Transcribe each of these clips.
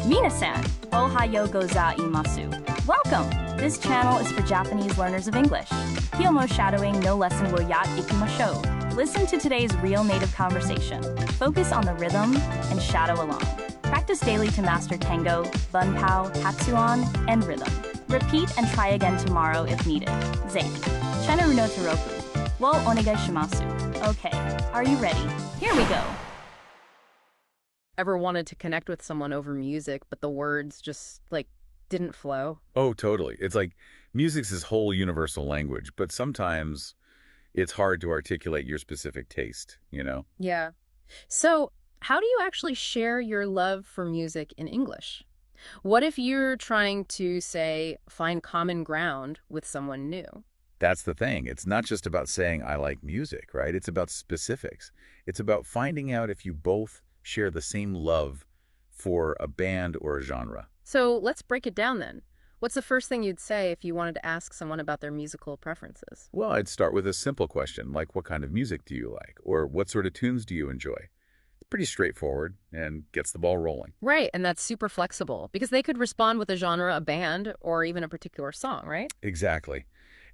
Minasan, ohayo gozaimasu. Welcome! This channel is for Japanese learners of English. Hyomo shadowing no lesson will yat ikimashou. Listen to today's real native conversation. Focus on the rhythm and shadow along. Practice daily to master tango, bunpao, hatsuan, and rhythm. Repeat and try again tomorrow if needed. Zei. Chenaru no toroku. Wo onegai shimasu. Okay, are you ready? Here we go. Ever wanted to connect with someone over music, but the words just, didn't flow? Oh, totally. It's like music's this whole universal language, but sometimes it's hard to articulate your specific taste, you know? Yeah. So, how do you actually share your love for music in English? What if you're trying to, say, find common ground with someone new? That's the thing. It's not just about saying, I like music, right? It's about specifics. It's about finding out if you both share the same love for a band or a genre. So let's break it down then. What's the first thing you'd say if you wanted to ask someone about their musical preferences? Well, I'd start with a simple question, like what kind of music do you like? Or what sort of tunes do you enjoy? It's pretty straightforward and gets the ball rolling. Right, and that's super flexible because they could respond with a genre, a band, or even a particular song, right? Exactly.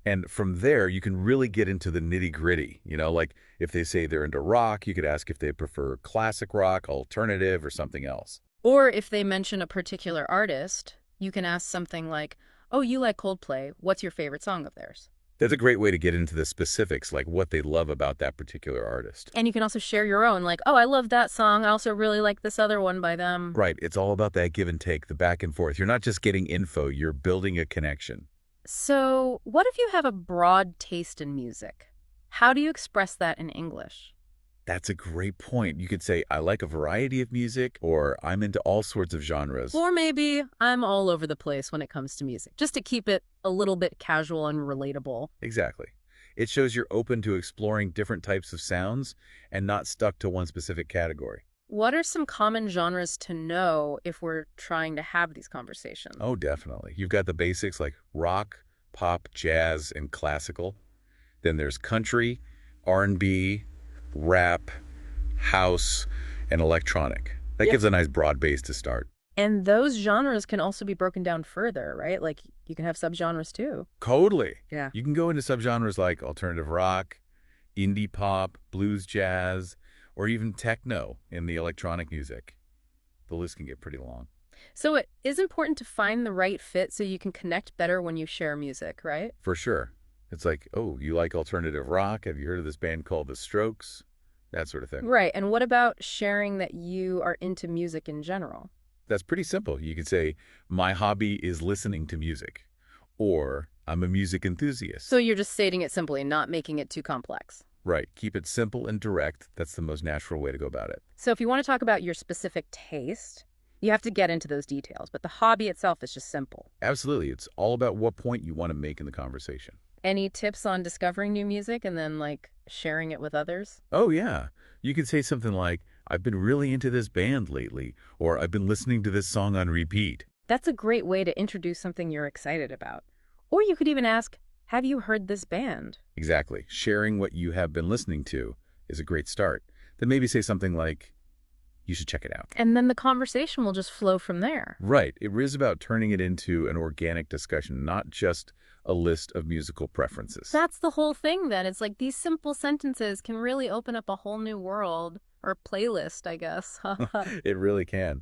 And from there, you can really get into the nitty-gritty. You know, like if they say they're into rock, you could ask if they prefer classic rock, alternative, or something else. Or if they mention a particular artist, you can ask something like, oh, you like Coldplay. What's your favorite song of theirs? That's a great way to get into the specifics, like what they love about that particular artist. And you can also share your own, like, oh, I love that song. I also really like this other one by them. Right. It's all about that give and take, the back and forth. You're not just getting info, you're building a connection. So what if you have a broad taste in music? How do you express that in English? That's a great point. You could say, I like a variety of music, or I'm into all sorts of genres. Or maybe I'm all over the place when it comes to music, just to keep it a little bit casual and relatable. Exactly. It shows you're open to exploring different types of sounds and not stuck to one specific category. What are some common genres to know if we're trying to have these conversations? Oh, definitely. You've got the basics like rock, pop, jazz, and classical. Then there's country, R&B, rap, house, and electronic. That gives a nice broad base to start. And those genres can also be broken down further, right? Like you can have subgenres too. Totally. Yeah. You can go into subgenres like alternative rock, indie pop, blues jazz, or even techno in the electronic music. The list can get pretty long. So it is important to find the right fit so you can connect better when you share music, right? For sure. It's like, oh, you like alternative rock? Have you heard of this band called The Strokes? That sort of thing. Right. And what about sharing that you are into music in general? That's pretty simple. You could say, my hobby is listening to music. Or, I'm a music enthusiast. So you're just stating it simply, not making it too complex. Right. Keep it simple and direct. That's the most natural way to go about it. So if you want to talk about your specific taste, you have to get into those details. But the hobby itself is just simple. Absolutely. It's all about what point you want to make in the conversation. Any tips on discovering new music and then, sharing it with others? Oh, yeah. You could say something like, I've been really into this band lately, or I've been listening to this song on repeat. That's a great way to introduce something you're excited about. Or you could even ask, have you heard this band? Exactly. Sharing what you have been listening to is a great start. Then maybe say something like, you should check it out. And then the conversation will just flow from there. Right. It is about turning it into an organic discussion, not just a list of musical preferences. That's the whole thing then. It's like these simple sentences can really open up a whole new world, or playlist, I guess. It really can.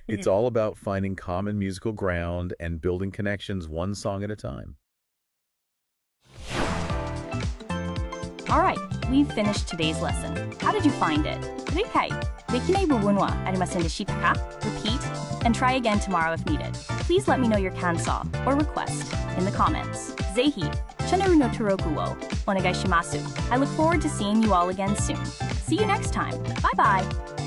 It's all about finding common musical ground and building connections one song at a time. All right, we've finished today's lesson. How did you find it? Repeat and try again tomorrow if needed. Please let me know your kansa or request in the comments. Zehi, chenaru no toroku wo onegai shimasu. I look forward to seeing you all again soon. See you next time. Bye-bye.